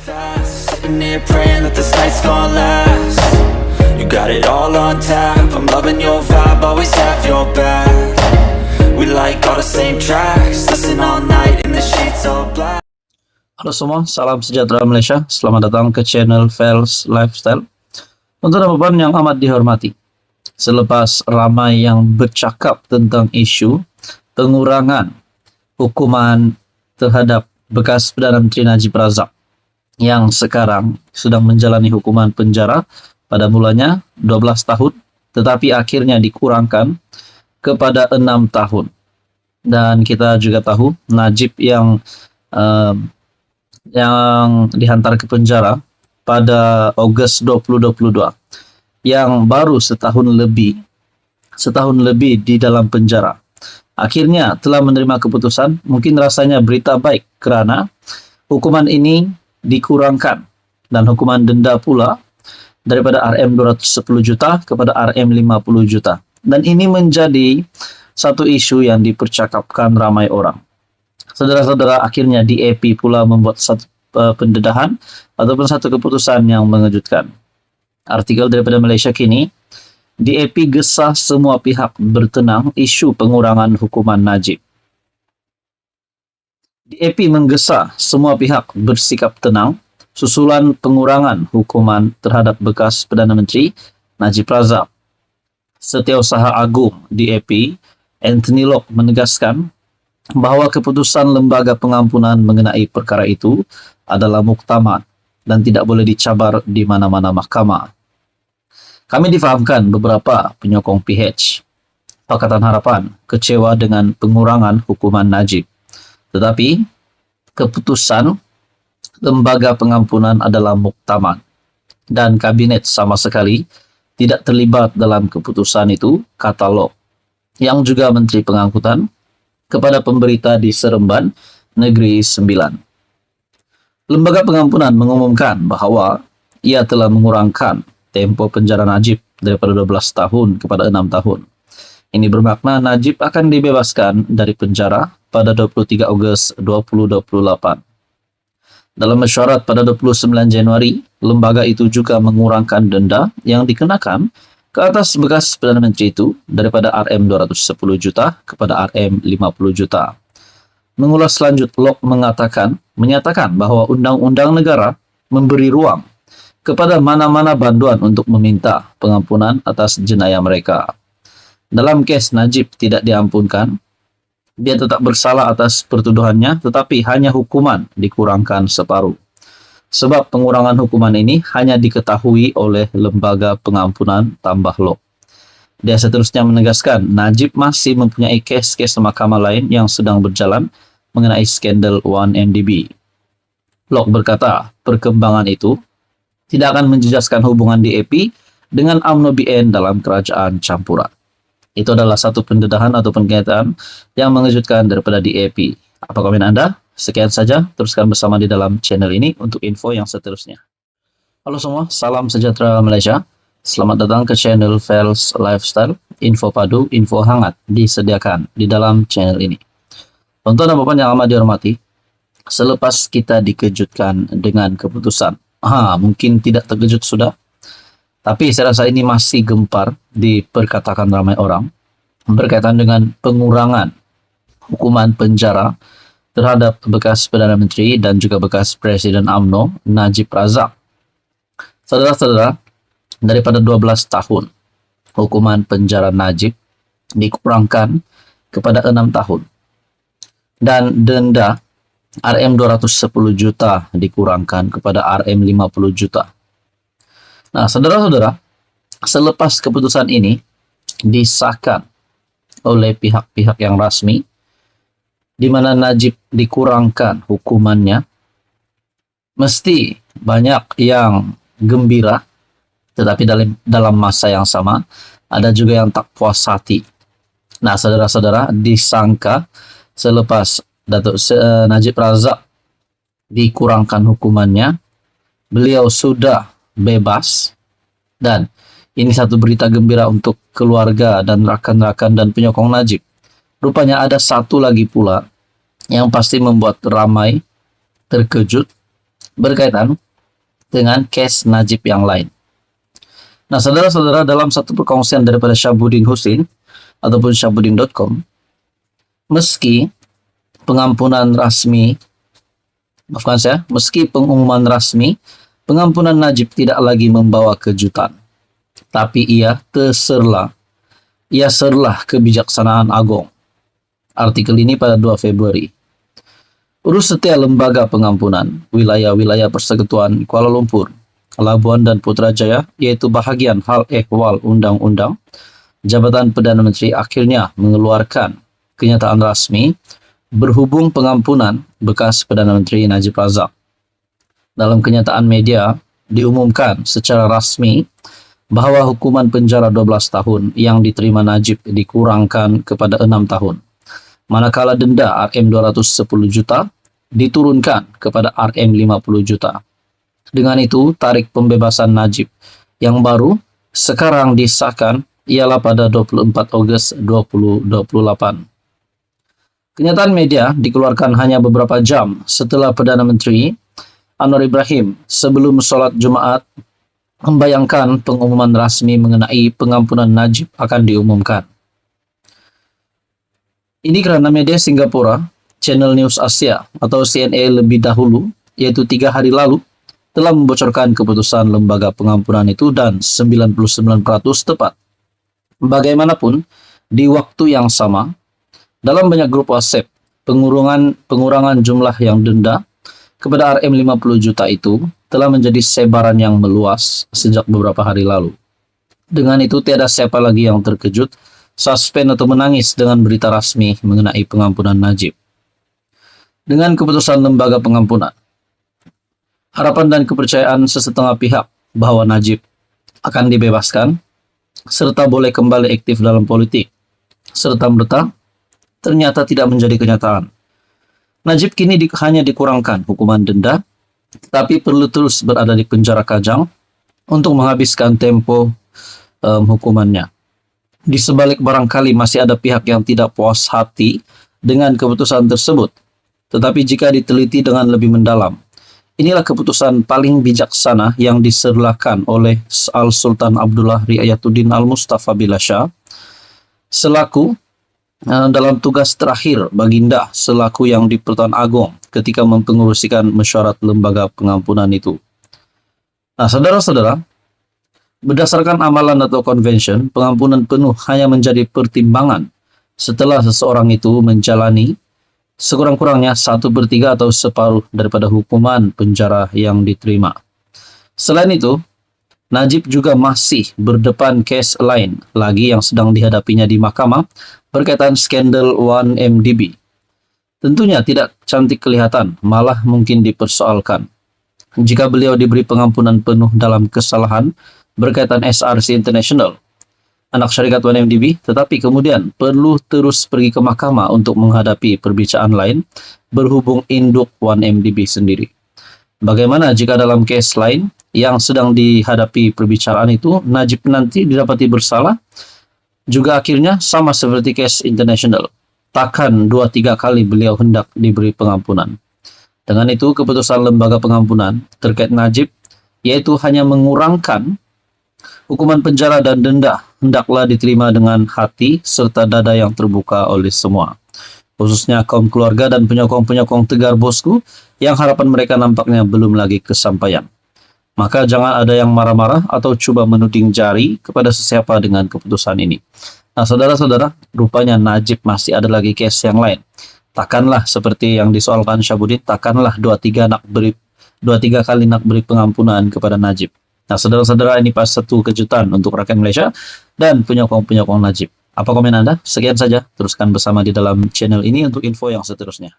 fast, sitting here praying that this night's gonna last. You got it all on tap, I'm loving your vibe, always have your back. We like all the same tracks, listen all night in the sheets all black. Halo semua, salam sejahtera Malaysia. Selamat datang ke channel Fels Lifestyle. Untuk teman-teman yang amat dihormati, selepas ramai yang bercakap tentang isu pengurangan hukuman terhadap bekas Perdana Menteri Najib Razak yang sekarang sedang menjalani hukuman penjara pada mulanya 12 tahun, tetapi akhirnya dikurangkan kepada 6 tahun. Dan kita juga tahu Najib yang dihantar ke penjara pada Ogos 2022, yang baru setahun lebih di dalam penjara, akhirnya telah menerima keputusan. Mungkin rasanya berita baik kerana hukuman ini dikurangkan dan hukuman denda pula daripada RM 210 juta kepada RM 50 juta. Dan ini menjadi satu isu yang dipercakapkan ramai orang. Saudara-saudara, akhirnya DAP pula membuat satu pendedahan ataupun satu keputusan yang mengejutkan. Artikel daripada Malaysia Kini, DAP gesah semua pihak bertenang isu pengurangan hukuman Najib. DAP menggesa semua pihak bersikap tenang susulan pengurangan hukuman terhadap bekas Perdana Menteri Najib Razak. Setiausaha Agung DAP, Anthony Locke, menegaskan bahawa keputusan lembaga pengampunan mengenai perkara itu adalah muktamad dan tidak boleh dicabar di mana-mana mahkamah. Kami difahamkan beberapa penyokong PH Pakatan Harapan kecewa dengan pengurangan hukuman Najib. Tetapi keputusan lembaga pengampunan adalah muktamad dan kabinet sama sekali tidak terlibat dalam keputusan itu, kata Locke, yang juga Menteri Pengangkutan, kepada pemberita di Seremban Negeri Sembilan. Lembaga pengampunan mengumumkan bahawa ia telah mengurangkan tempoh penjara Najib daripada 12 tahun kepada 6 tahun. Ini bermakna Najib akan dibebaskan dari penjara pada 23 Ogos 2028. Dalam mesyuarat pada 29 Januari, lembaga itu juga mengurangkan denda yang dikenakan ke atas bekas Perdana Menteri itu daripada RM 210 juta kepada RM 50 juta. Mengulas lanjut, Locke menyatakan bahawa undang-undang negara memberi ruang kepada mana-mana banduan untuk meminta pengampunan atas jenayah mereka. Dalam kes Najib tidak diampunkan, dia tetap bersalah atas pertuduhannya, tetapi hanya hukuman dikurangkan separuh. Sebab pengurangan hukuman ini hanya diketahui oleh lembaga pengampunan, tambah Locke. Dia seterusnya menegaskan Najib masih mempunyai kes-kes mahkamah lain yang sedang berjalan mengenai skandal 1MDB. Locke berkata, perkembangan itu tidak akan menjejaskan hubungan DAP dengan UMNO BN dalam kerajaan campuran. Itu adalah satu pendedahan atau pernyataan yang mengejutkan daripada DAP. Apa komen Anda? Sekian saja, teruskan bersama di dalam channel ini untuk info yang seterusnya. Halo semua, salam sejahtera Malaysia. Selamat datang ke channel Fels Lifestyle. Info padu, info hangat disediakan di dalam channel ini. Untuk teman-teman yang amat dihormati, selepas kita dikejutkan dengan keputusan, mungkin tidak terkejut sudah, tapi saya rasa ini masih gempar diperkatakan ramai orang berkaitan dengan pengurangan hukuman penjara terhadap bekas Perdana Menteri dan juga bekas Presiden UMNO Najib Razak. Saudara-saudara, daripada 12 tahun hukuman penjara Najib dikurangkan kepada 6 tahun dan denda RM 210 juta dikurangkan kepada RM 50 juta. Nah, saudara-saudara, selepas keputusan ini disahkan oleh pihak-pihak yang rasmi, di mana Najib dikurangkan hukumannya, mesti banyak yang gembira, tetapi dalam masa yang sama, ada juga yang tak puas hati. Nah, saudara-saudara, disangka selepas Datuk Najib Razak dikurangkan hukumannya, beliau sudah bebas, dan ini satu berita gembira untuk keluarga dan rakan-rakan dan penyokong Najib. Rupanya ada satu lagi pula yang pasti membuat ramai terkejut, berkaitan dengan case Najib yang lain. Nah, saudara-saudara, dalam satu perkongsian daripada Syabuddin Husin ataupun syabuddin.com, meski pengumuman rasmi pengampunan Najib tidak lagi membawa kejutan, tapi ia serlah kebijaksanaan agung. Artikel ini pada 2 Februari. Urus setia Lembaga Pengampunan Wilayah-Wilayah Persekutuan Kuala Lumpur, Labuan dan Putrajaya, yaitu bahagian hal ehwal undang-undang, Jabatan Perdana Menteri akhirnya mengeluarkan kenyataan rasmi berhubung pengampunan bekas Perdana Menteri Najib Razak. Dalam kenyataan media, diumumkan secara rasmi bahwa hukuman penjara 12 tahun yang diterima Najib dikurangkan kepada 6 tahun. Manakala denda Rm210 juta diturunkan kepada Rm50 juta. Dengan itu, tarikh pembebasan Najib yang baru sekarang disahkan ialah pada 24 Ogos 2028. Kenyataan media dikeluarkan hanya beberapa jam setelah Perdana Menteri Anwar Ibrahim sebelum sholat Jumat membayangkan pengumuman rasmi mengenai pengampunan Najib akan diumumkan. Ini karena media Singapura, Channel News Asia atau CNA lebih dahulu, yaitu 3 hari lalu, telah membocorkan keputusan lembaga pengampunan itu dan 99% tepat. Bagaimanapun, di waktu yang sama, dalam banyak grup WhatsApp, pengurangan jumlah yang denda kepada Rm50 juta itu telah menjadi sebaran yang meluas sejak beberapa hari lalu. Dengan itu, tiada siapa lagi yang terkejut, suspend atau menangis dengan berita rasmi mengenai pengampunan Najib. Dengan keputusan lembaga pengampunan, harapan dan kepercayaan sesetengah pihak bahwa Najib akan dibebaskan serta boleh kembali aktif dalam politik serta-merta ternyata tidak menjadi kenyataan. Najib kini hanya dikurangkan hukuman denda, tapi perlu terus berada di penjara Kajang untuk menghabiskan tempo hukumannya. Di sebalik barangkali masih ada pihak yang tidak puas hati dengan keputusan tersebut, tetapi jika diteliti dengan lebih mendalam, inilah keputusan paling bijaksana yang diserahkan oleh Al-Sultan Abdullah Riayatuddin Al-Mustafa Billah Shah selaku dalam tugas terakhir Baginda selaku yang di-Pertuan Agong ketika mempengurusikan mesyuarat lembaga pengampunan itu. Nah, saudara-saudara, berdasarkan amalan atau convention, pengampunan penuh hanya menjadi pertimbangan setelah seseorang itu menjalani sekurang-kurangnya 1/3 atau separuh daripada hukuman penjara yang diterima. Selain itu, Najib juga masih berdepan case lain lagi yang sedang dihadapinya di mahkamah berkaitan skandal 1MDB. Tentunya tidak cantik kelihatan, malah mungkin dipersoalkan. Jika beliau diberi pengampunan penuh dalam kesalahan berkaitan SRC International, anak syarikat 1MDB, tetapi kemudian perlu terus pergi ke mahkamah untuk menghadapi perbicaraan lain berhubung induk 1MDB sendiri. Bagaimana jika dalam case lain yang sedang dihadapi perbicaraan itu, Najib nanti didapati bersalah, juga akhirnya sama seperti case international. Takkan 2-3 kali beliau hendak diberi pengampunan. Dengan itu, keputusan lembaga pengampunan terkait Najib, yaitu hanya mengurangkan hukuman penjara dan denda, hendaklah diterima dengan hati serta dada yang terbuka oleh semua. Khususnya kaum keluarga dan penyokong-penyokong Tegar Bosku yang harapan mereka nampaknya belum lagi kesampaian. Maka jangan ada yang marah-marah atau coba menuding jari kepada sesiapa dengan keputusan ini. Nah, saudara-saudara, rupanya Najib masih ada lagi case yang lain. Takkanlah seperti yang disoalkan Syabuddin, takkanlah 2-3 kali nak beri pengampunan kepada Najib. Nah, saudara-saudara, ini pas satu kejutan untuk rakyat Malaysia dan penyokong-penyokong Najib. Apa komen Anda? Sekian saja, teruskan bersama di dalam channel ini untuk info yang seterusnya.